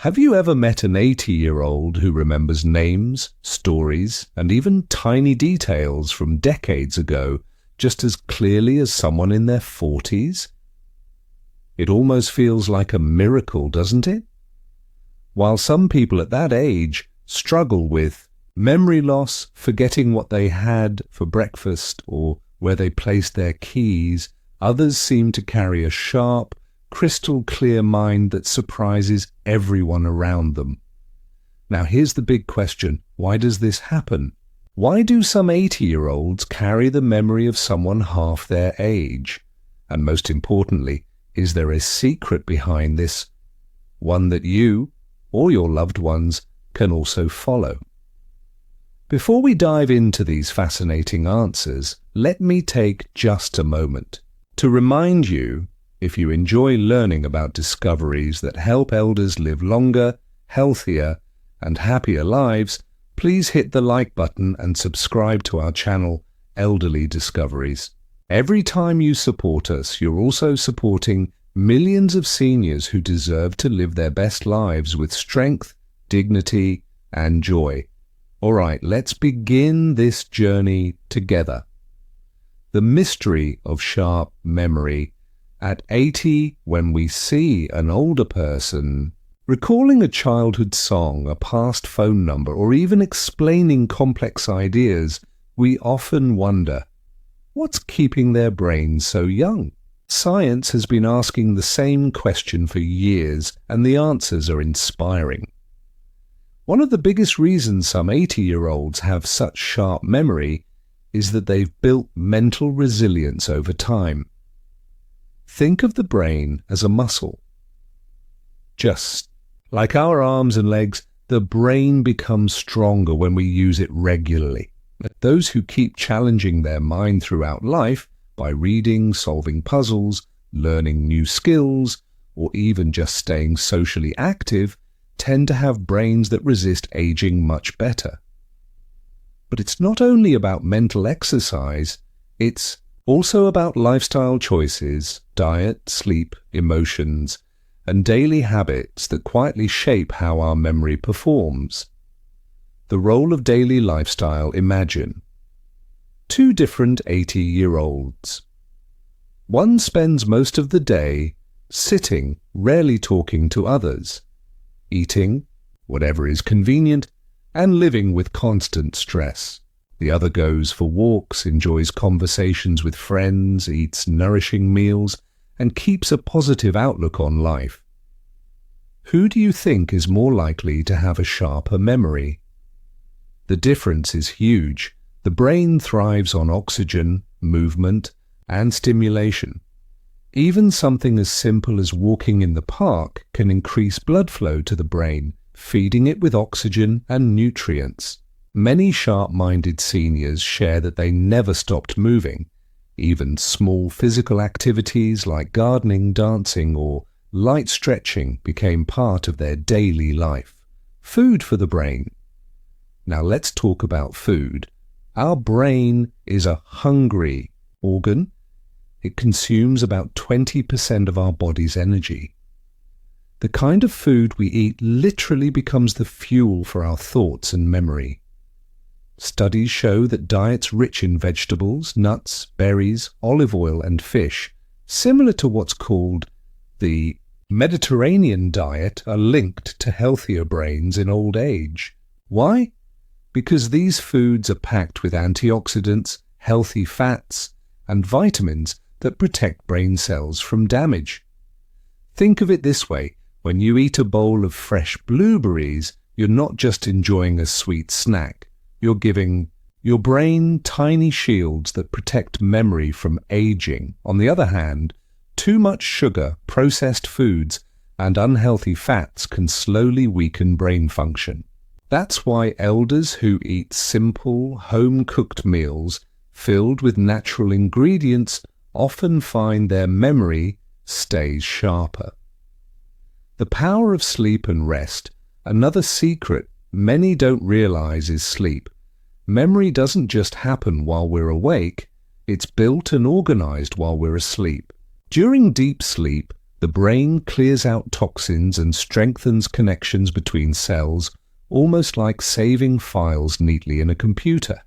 Have you ever met an 80-year-old who remembers names, stories, and even tiny details from decades ago just as clearly as someone in their 40s? It almost feels like a miracle, doesn't it? While some people at that age struggle with memory loss, forgetting what they had for breakfast or where they placed their keys, others seem to carry a sharp, crystal clear mind that surprises everyone around them. Now here's the big question. Why does this happen? Why do some 80-year-olds carry the memory of someone half their age? And most importantly, is there a secret behind this, one that you or your loved ones can also follow? Before we dive into these fascinating answers, let me take just a moment to remind you, if you enjoy learning about discoveries that help elders live longer, healthier, and happier lives, please hit the like button and subscribe to our channel, Elderly Discoveries. Every time you support us, you're also supporting millions of seniors who deserve to live their best lives with strength, dignity, and joy. All right, let's begin this journey together. The mystery of sharp memory. At 80, when we see an older person recalling a childhood song, a past phone number, or even explaining complex ideas, we often wonder, what's keeping their brains so young? Science has been asking the same question for years, and the answers are inspiring. One of the biggest reasons some 80-year-olds have such sharp memory is that they've built mental resilience over time. Think of the brain as a muscle. Just like our arms and legs, the brain becomes stronger when we use it regularly. Those who keep challenging their mind throughout life by reading, solving puzzles, learning new skills, or even just staying socially active tend to have brains that resist aging much better. But it's not only about mental exercise, it's also about lifestyle choices, diet, sleep, emotions, and daily habits that quietly shape how our memory performs. The role of daily lifestyle. Imagine two different 80-year-olds. One spends most of the day sitting, rarely talking to others, eating whatever is convenient, and living with constant stress. The other goes for walks, enjoys conversations with friends, eats nourishing meals, and keeps a positive outlook on life. Who do you think is more likely to have a sharper memory? The difference is huge. The brain thrives on oxygen, movement, and stimulation. Even something as simple as walking in the park can increase blood flow to the brain, feeding it with oxygen and nutrients. Many sharp-minded seniors share that they never stopped moving. Even small physical activities like gardening, dancing, or light stretching became part of their daily life. Food for the brain. Now let's talk about food. Our brain is a hungry organ. It consumes about 20% of our body's energy. The kind of food we eat literally becomes the fuel for our thoughts and memory. Studies show that diets rich in vegetables, nuts, berries, olive oil, and fish, similar to what's called the Mediterranean diet, are linked to healthier brains in old age. Why? Because these foods are packed with antioxidants, healthy fats, and vitamins that protect brain cells from damage. Think of it this way. When you eat a bowl of fresh blueberries, you're not just enjoying a sweet snack. You're giving your brain tiny shields that protect memory from aging. On the other hand, too much sugar, processed foods, and unhealthy fats can slowly weaken brain function. That's why elders who eat simple, home-cooked meals filled with natural ingredients often find their memory stays sharper. The power of sleep and rest. Another secret many don't realize is sleep. Memory doesn't just happen while we're awake, it's built and organized while we're asleep. During deep sleep, The brain clears out toxins and strengthens connections between cells, almost like saving files neatly in a computer.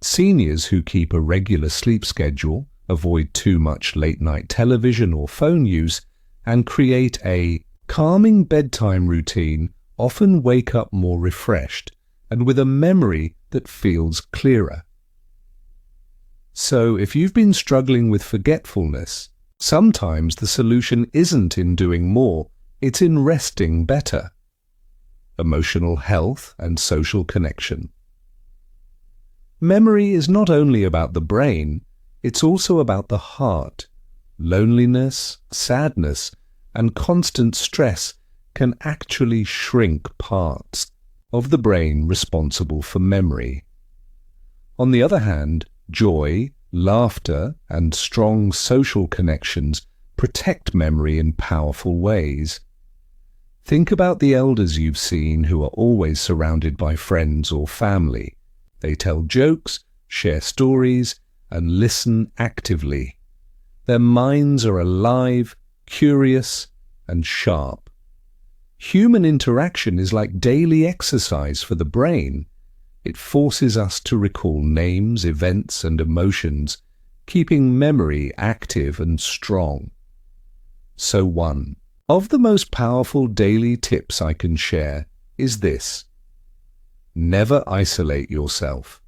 Seniors who keep a regular sleep schedule, avoid too much late-night television or phone use, and create a calming bedtime routine often wake up more refreshed and with a memory that feels clearer. So if you've been struggling with forgetfulness, sometimes the solution isn't in doing more, it's in resting better. Emotional health and social connection. Memory is not only about the brain, it's also about the heart. Loneliness, sadness, and constant stress can actually shrink parts of the brain responsible for memory. On the other hand, joy, laughter, and strong social connections protect memory in powerful ways. Think about the elders you've seen who are always surrounded by friends or family. They tell jokes, share stories, and listen actively. Their minds are alive, curious, and sharp. Human interaction is like daily exercise for the brain. It forces us to recall names, events, and emotions, keeping memory active and strong. So one of the most powerful daily tips I can share is this: never isolate yourself.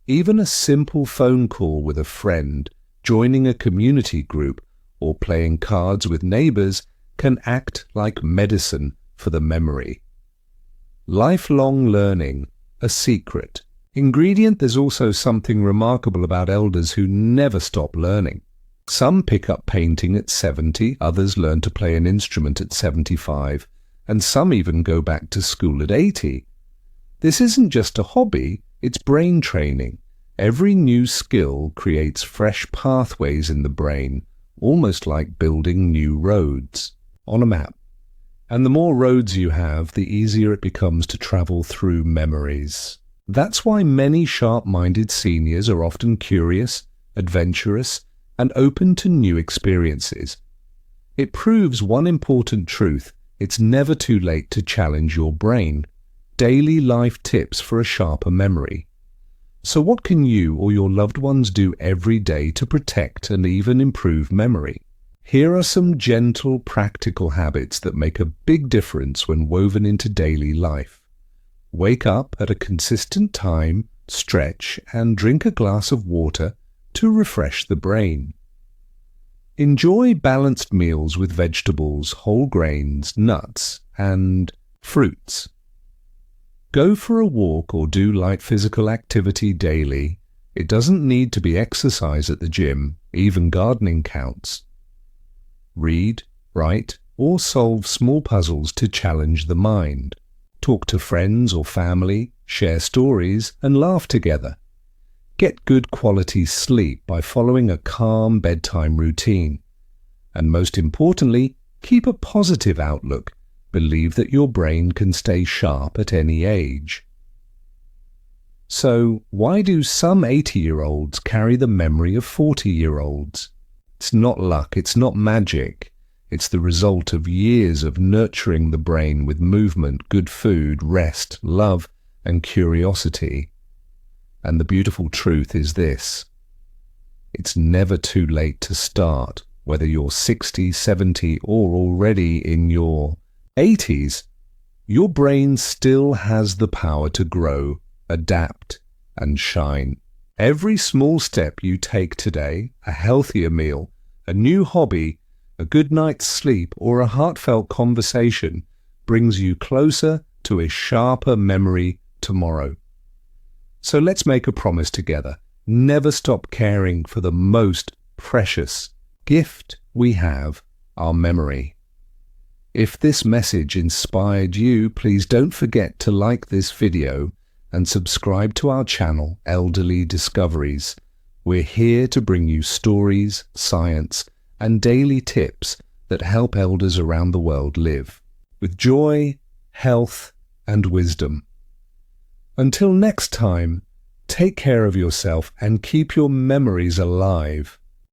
Even a simple phone call with a friend, joining a community group, or playing cards with neighbors can act like medicine for the memory. Lifelong learning, a secret ingredient. There's also something remarkable about elders who never stop learning. Some pick up painting at 70, others learn to play an instrument at 75, and some even go back to school at 80. This isn't just a hobby, it's brain training. Every new skill creates fresh pathways in the brain, almost like building new roads on a map. And the more roads you have, the easier it becomes to travel through memories. That's why many sharp-minded seniors are often curious, adventurous, and open to new experiences. It proves one important truth: it's never too late to challenge your brain. Daily life tips for a sharper memory. So what can you or your loved ones do every day to protect and even improve memory? Here are some gentle, practical habits that make a big difference when woven into daily life. Wake up at a consistent time, stretch, and drink a glass of water to refresh the brain. Enjoy balanced meals with vegetables, whole grains, nuts, and fruits. Go for a walk or do light physical activity daily. It doesn't need to be exercise at the gym, even gardening counts. Read, write, or solve small puzzles to challenge the mind. Talk to friends or family, share stories, and laugh together. Get good quality sleep by following a calm bedtime routine. And most importantly, keep a positive outlook. Believe that your brain can stay sharp at any age. So, why do some 80-year-olds carry the memory of 40-year-olds? It's not luck, it's not magic. It's the result of years of nurturing the brain with movement, good food, rest, love, and curiosity. And the beautiful truth is this: it's never too late to start, whether you're 60, 70, or already in your 80s. Your brain still has the power to grow, adapt, and shine. Every small step you take today, a healthier meal, a new hobby, a good night's sleep, or a heartfelt conversation, brings you closer to a sharper memory tomorrow. So let's make a promise together. Never stop caring for the most precious gift we have, our memory. If this message inspired you, please don't forget to like this video and subscribe to our channel, Elderly Discoveries. We're here to bring you stories, science, and daily tips that help elders around the world live with joy, health, and wisdom. Until next time, take care of yourself and keep your memories alive.